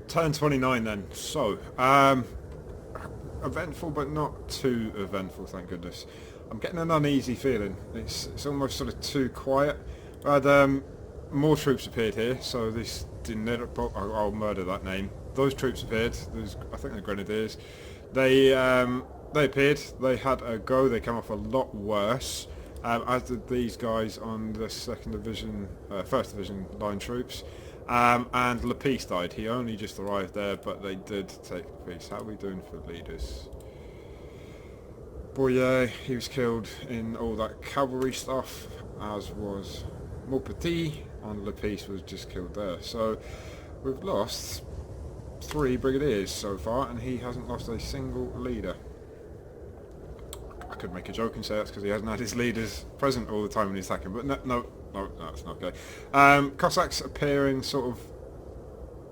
Turn 29 then. So, eventful but not too eventful, thank goodness. I'm getting an uneasy feeling. It's almost sort of too quiet. But more troops appeared here, so this didn't. I'll murder that name. Those troops appeared. I think they're grenadiers. They appeared. They had a go. They came off a lot worse. As did these guys on the second division, first division line troops. And Lapisse died. He only just arrived there, but they did take Lapisse. How are we doing for leaders? Boyer, he was killed in all that cavalry stuff, as was Maupetit, and Lapisse was just killed there. So we've lost 3 brigadiers so far, and he hasn't lost a single leader. I could make a joke and say that's because he hasn't had his leaders present all the time when he's attacking, but no, that's not okay. Cossacks appearing sort of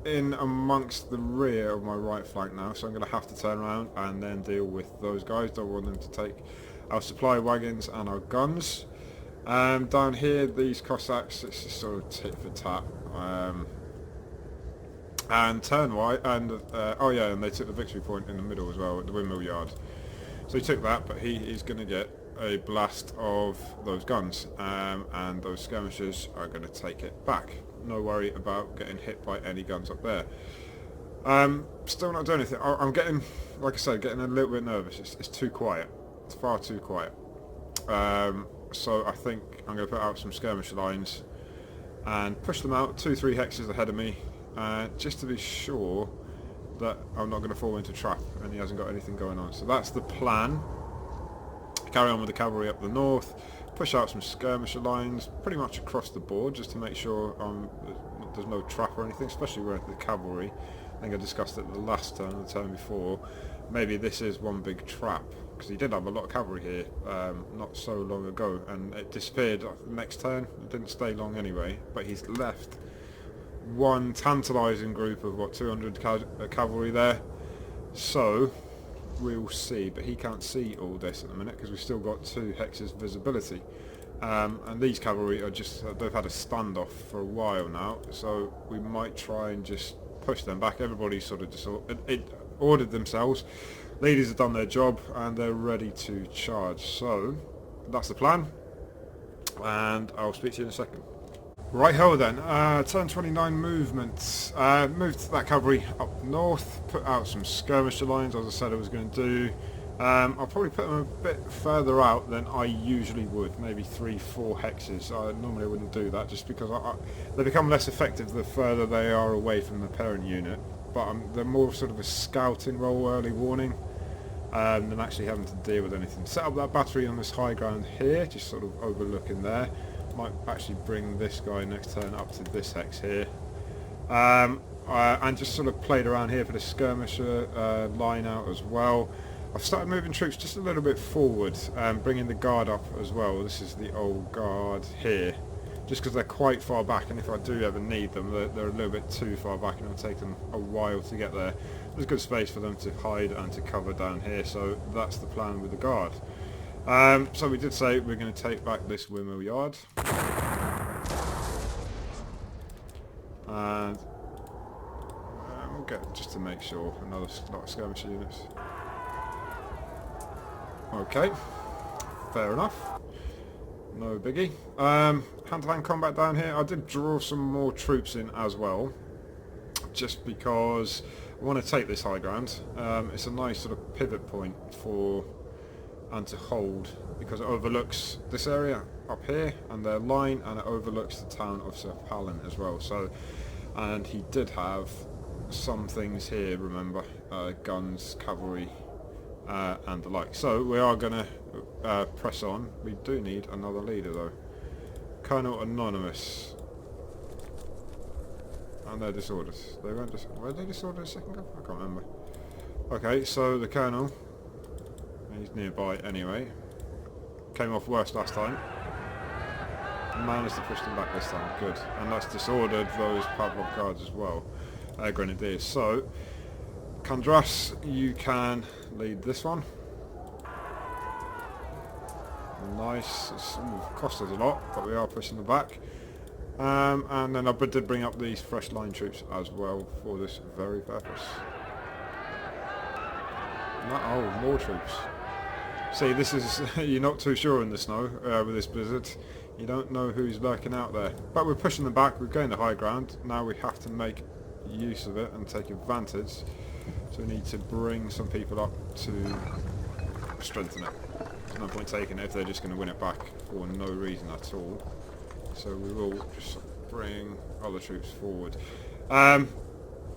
in amongst the rear of my right flank now, so I'm going to have to turn around and then deal with those guys. Don't want them to take our supply wagons and our guns. Down here, these Cossacks, it's just sort of tit for tat. And turn right, and oh yeah, and they took the victory point in the middle as well, at the windmill yard. So he took that, but he is going to get a blast of those guns, and those skirmishers are going to take it back. No worry about getting hit by any guns up there. Still not doing anything. I'm getting, like I said, getting a little bit nervous. It's too quiet. It's far too quiet. So I think I'm going to put out some skirmish lines and push them out 2-3 hexes ahead of me, just to be sure that I'm not going to fall into trap and he hasn't got anything going on. So that's the plan. Carry on with the cavalry up the north, push out some skirmisher lines pretty much across the board just to make sure there's no trap or anything, especially with the cavalry. I think I discussed it the last turn or the turn before. Maybe this is one big trap, because he did have a lot of cavalry here not so long ago, and it disappeared next turn. It didn't stay long anyway, but he's left one tantalising group of, what, 200 cavalry there. So we'll see, but he can't see all this at the minute because we've still got 2 hexes visibility, and these cavalry are just they've had a standoff for a while now, so we might try and just push them back. Everybody's sort of just ordered themselves, leaders have done their job and they're ready to charge. So that's the plan, and I'll speak to you in a second. Right ho then, turn 29 movement. Moved that cavalry up north, put out some skirmisher lines as I said I was going to do. I'll probably put them a bit further out than I usually would, maybe 3-4 hexes. Normally I wouldn't do that just because they become less effective the further they are away from the parent unit, but they're more sort of a scouting role, early warning, than actually having to deal with anything. Set up that battery on this high ground here, just sort of overlooking there. Might actually bring this guy next turn up to this hex here, and just sort of played around here for the skirmisher line out as well. I've started moving troops just a little bit forward, bringing the guard up as well. This is the old guard here, just because they're quite far back, and if I do ever need them, they're a little bit too far back and it'll take them a while to get there. There's good space for them to hide and to cover down here, so that's the plan with the guard. So we did say we're going to take back this windmill yard, and we'll get, just to make sure, another lot of skirmisher units. Okay, fair enough, no biggie. Hand-to-hand combat down here. I did draw some more troops in as well, just because I want to take this high ground. It's a nice sort of pivot point for and to hold, because it overlooks this area up here and their line, and it overlooks the town of Sir Palin as well. So, and he did have some things here, remember, guns, cavalry, and the like. So we are going to press on. We do need another leader though. Colonel Anonymous. And they're disordered. They weren't were they disordered a second ago? I can't remember. Okay, so the Colonel, he's nearby anyway. Came off worse last time. Managed to push them back this time. Good. And that's disordered those Pavlov guards as well. Grenadiers. So, Kandras, you can lead this one. Nice. It's cost us a lot, but we are pushing them back. And then I did bring up these fresh line troops as well for this very purpose. Oh, more troops. See, this is, you're not too sure in the snow with this blizzard. You don't know who's lurking out there. But we're pushing them back, we're going to high ground. Now we have to make use of it and take advantage. So we need to bring some people up to strengthen it. There's no point taking it if they're just going to win it back for no reason at all. So we will just bring other troops forward.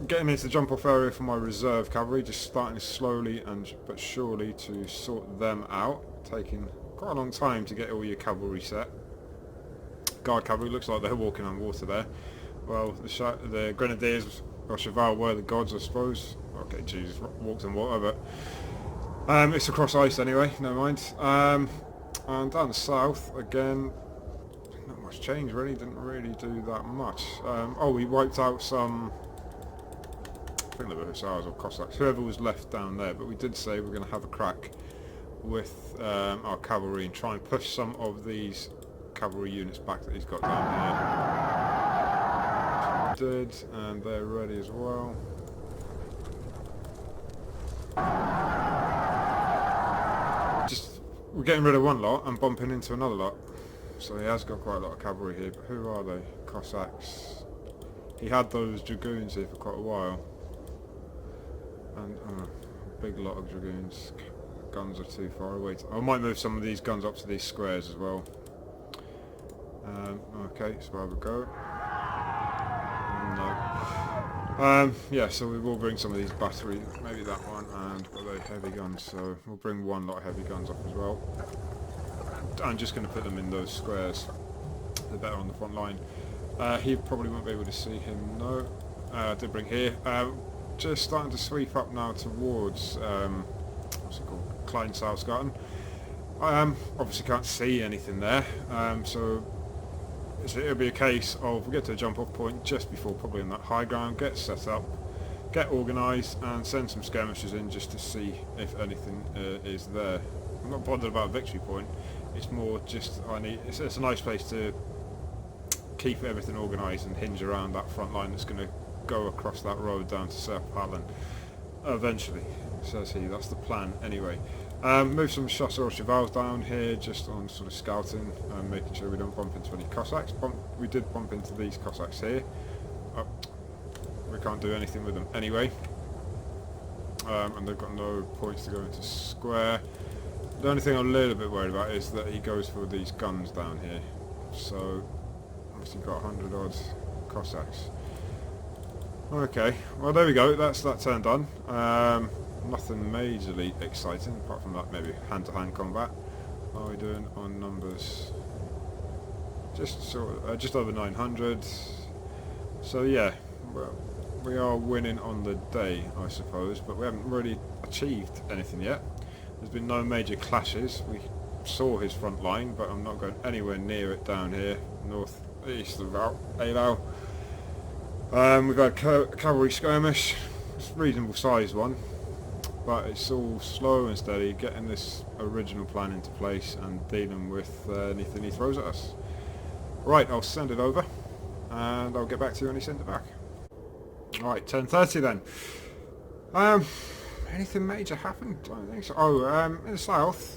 Getting into the jump off area for my reserve cavalry, just starting slowly but surely to sort them out, taking quite a long time to get all your cavalry set. Guard cavalry looks like they're walking on water there. Well, the grenadiers or cheval were the gods, I suppose. Okay, Jesus, walked on water, but it's across ice anyway, never mind. And down the south again, not much change really, didn't really do that much. Oh, we wiped out some, I think they were hussars or Cossacks, whoever was left down there, but we did say we're going to have a crack with our cavalry and try and push some of these cavalry units back that he's got down here. We did, and they're ready as well. We're getting rid of one lot and bumping into another lot. So he has got quite a lot of cavalry here, but who are they? Cossacks. He had those dragoons here for quite a while. And a big lot of dragoons. Guns are too far away. I might move some of these guns up to these squares as well. Okay, so have a go. No. Yeah, so we will bring some of these batteries, maybe that one, and the heavy guns. So we'll bring one lot of heavy guns up as well. I'm just going to put them in those squares. They're better on the front line. He probably won't be able to see him. No. I did bring here. Just starting to sweep up now towards what's it called? Kleinsausgarten. Obviously can't see anything there. So it'll be a case of we get to a jump off point just before probably on that high ground, get set up, get organised and send some skirmishers in just to see if anything is there. I'm not bothered about a victory point, it's more just it's a nice place to keep everything organised and hinge around that front line that's going to go across that road down to Serpallen eventually, says he. That's the plan anyway. Move some chasseurs or chevals down here just on sort of scouting and making sure we don't bump into any Cossacks. We did bump into these Cossacks here. We can't do anything with them anyway. And they've got no points to go into square. The only thing I'm a little bit worried about is that he goes for these guns down here. So obviously got 100 odd Cossacks. Okay, well there we go, that's that turn done. Nothing majorly exciting, apart from that maybe hand-to-hand combat. How are we doing on numbers? Just over 900. So yeah, well, we are winning on the day, I suppose, but we haven't really achieved anything yet. There's been no major clashes. We saw his front line, but I'm not going anywhere near it down here, northeast of Eylau. We've had a cavalry skirmish. It's a reasonable sized one, but it's all slow and steady, getting this original plan into place and dealing with anything he throws at us. Right, I'll send it over and I'll get back to you when he sends it back. Right, 10:30 then. Anything major happened? I don't think so. Oh, in the south,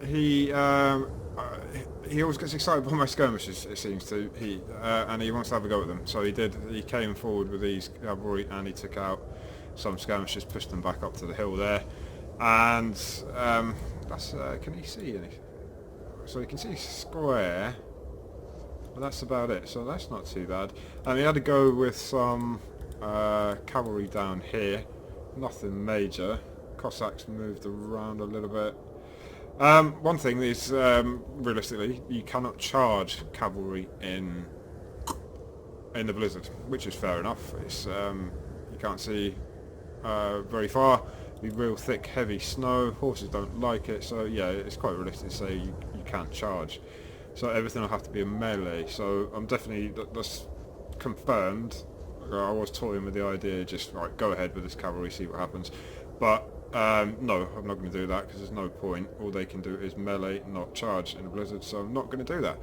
he always gets excited by my skirmishes, it seems to. And he wants to have a go at them. So he did. He came forward with these cavalry and he took out some skirmishers, pushed them back up to the hill there. And that's. Can he see anything? So he can see square. But that's about it. So that's not too bad. And he had to go with some cavalry down here. Nothing major. Cossacks moved around a little bit. One thing is, realistically, you cannot charge cavalry in the blizzard, which is fair enough. It's you can't see very far. Be real thick, heavy snow. Horses don't like it, so yeah, it's quite realistic to say you can't charge. So everything will have to be a melee. So I'm definitely that's confirmed. I was toying with the idea, just right, go ahead with this cavalry, see what happens. But no, I'm not going to do that because there's no point. All they can do is melee, not charge in a blizzard, so I'm not going to do that.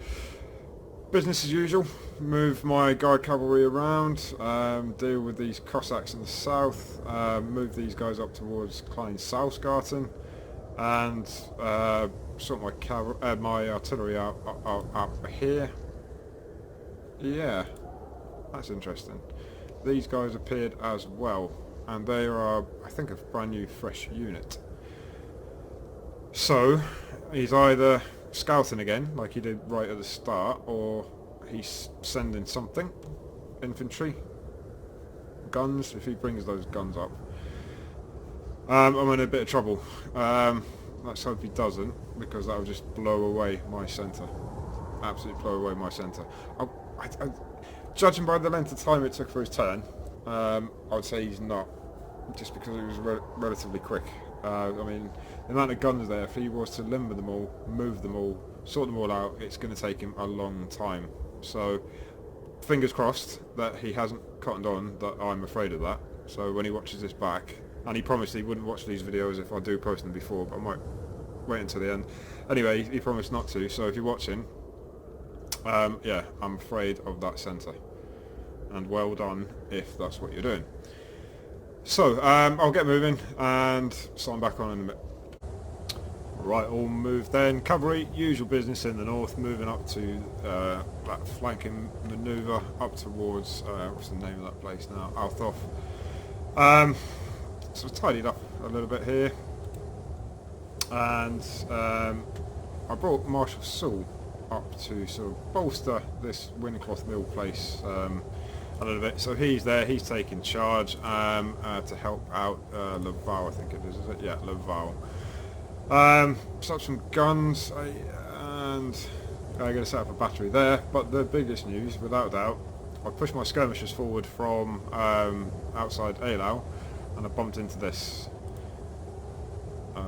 business as usual. Move my guard cavalry around, deal with these Cossacks in the south, move these guys up towards Klein Salzgarten, and sort my artillery up here. Yeah, that's interesting. These guys appeared as well, and they are, I think, a brand new fresh unit. So he's either scouting again, like he did right at the start, or he's sending something. Infantry, guns. If he brings those guns up, I'm in a bit of trouble. Let's hope he doesn't, because that will just blow away my centre. Absolutely blow away my centre. Judging by the length of time it took for his turn, I would say he's not, just because it was relatively quick. I mean, the amount of guns there, if he was to limber them all, move them all, sort them all out, it's going to take him a long time. So, fingers crossed that he hasn't cottoned on that I'm afraid of that. So when he watches this back, and he promised he wouldn't watch these videos if I do post them before, but I might wait until the end. Anyway, he promised not to, so if you're watching, yeah, I'm afraid of that centre. And well done if that's what you're doing. So, I'll get moving and sign back on in a bit. Right, all moved then. Cavalry, usual business in the north, moving up to that flanking manoeuvre up towards, what's the name of that place now? Althoff. So tidied up a little bit here. And I brought Marshal Soule up to sort of bolster this Wincloth Mill place a little bit. So he's there, he's taking charge to help out Laval, I think it is it? Yeah, Laval. Set up some guns, and I'm going to set up a battery there, but the biggest news, without doubt, I pushed my skirmishers forward from outside Eylau, and I bumped into this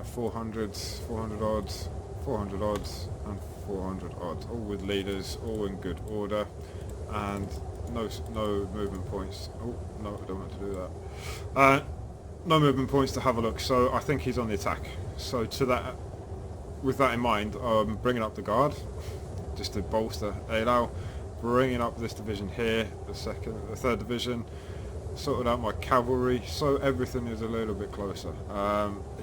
400 odd, 400 odd, and 400 odd, all with leaders, all in good order, and no movement points. Oh, no, I don't want to do that. No movement points to have a look, so I think he's on the attack. So with that in mind, I'm bringing up the guard, just to bolster Eylau, bringing up this division here, the third division, sorted out my cavalry, so everything is a little bit closer.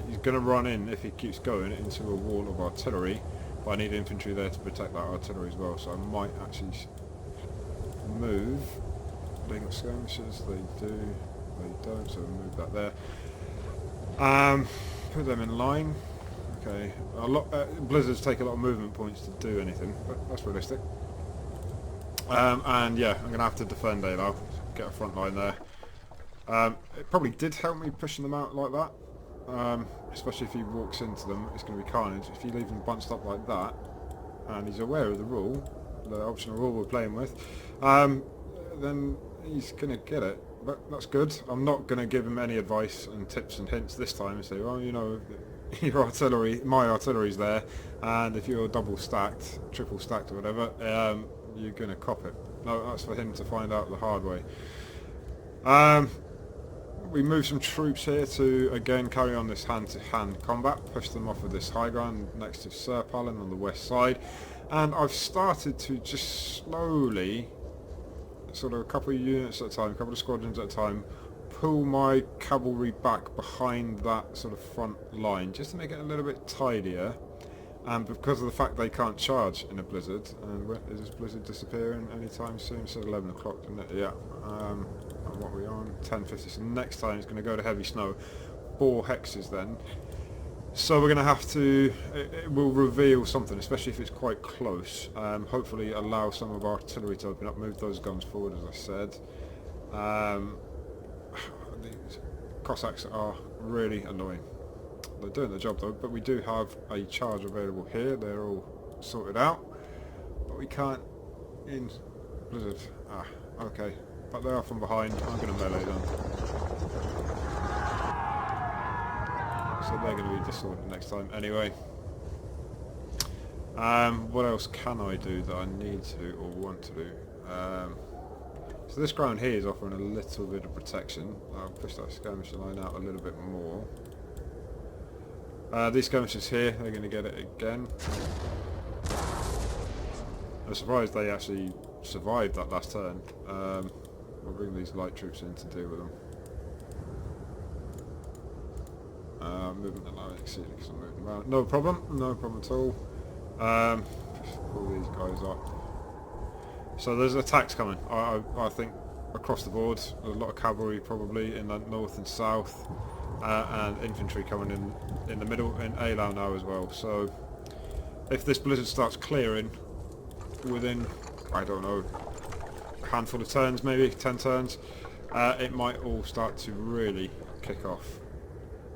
He's going to run in, if he keeps going, into a wall of artillery, but I need infantry there to protect that artillery as well, so I might actually move. They got skirmishers, they do, they don't, so we'll move that there. Put them in line. Okay, blizzards take a lot of movement points to do anything, but that's realistic. And yeah, I'm going to have to defend Eylau, get a front line there. It probably did help me pushing them out like that, especially if he walks into them, it's going to be carnage. If you leave them bunched up like that, and he's aware of the rule, the optional rule we're playing with, then he's going to get it. But that's good. I'm not going to give him any advice and tips and hints this time and say, well, you know, your artillery, my artillery's there, and if you're double stacked, triple stacked or whatever, you're going to cop it. No, that's for him to find out the hard way. We move some troops here to, again, carry on this hand-to-hand combat, push them off of this high ground next to Serpalin on the west side, and I've started to just slowly, sort of a couple of units at a time, a couple of squadrons at a time, pull my cavalry back behind that sort of front line, just to make it a little bit tidier, and because of the fact they can't charge in a blizzard, and is this blizzard disappearing anytime soon? It said 11 o'clock, didn't it? Yeah. And what are we on? 10:50, so next time it's going to go to heavy snow. 4 hexes then. So we're going to have to, it will reveal something, especially if it's quite close. Hopefully allow some of our artillery to open up, move those guns forward as I said. These Cossacks are really annoying. They're doing the job though, but we do have a charge available here. They're all sorted out, but we can't in blizzard. Okay, but they are from behind. I'm going to melee them. So they're going to be disordered next time anyway. What else can I do that I need to or want to do? So this ground here is offering a little bit of protection. I'll push that skirmisher line out a little bit more. These skirmishers here, they're going to get it again. I'm surprised they actually survived that last turn. We'll bring these light troops in to deal with them. Movement allowed exceeding because I'm moving around. No problem at all. Pull these guys up. So there's attacks coming. I think across the board. There's a lot of cavalry probably in the north and south, and infantry coming in the middle in Eylau now as well. So if this blizzard starts clearing within, I don't know, a handful of turns, maybe 10 turns, it might all start to really kick off.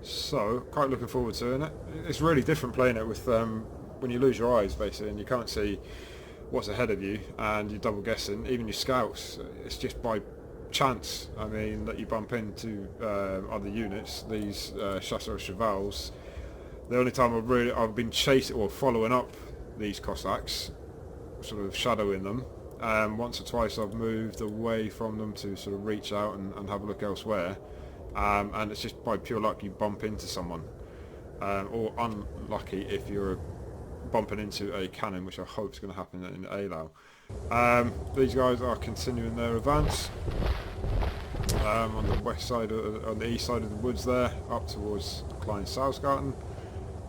So quite looking forward to it. It's really different playing it with when you lose your eyes basically and you can't see what's ahead of you and you're double guessing. Even your scouts, it's just by chance, I mean, that you bump into other units, these chasseurs chevals. The only time I've been chasing or following up these Cossacks, sort of shadowing them, once or twice I've moved away from them to sort of reach out and have a look elsewhere, and it's just by pure luck you bump into someone, or unlucky if you're bumping into a cannon, which I hope is going to happen in Eylau. These guys are continuing their advance on the west side, on the east side of the woods there, up towards Klein Salzgarten,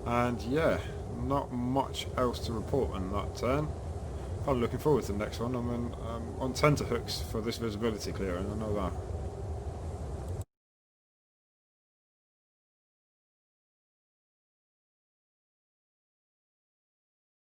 and yeah, not much else to report on that turn. I'm looking forward to the next one. I'm on tenterhooks for this visibility clearing, I know that.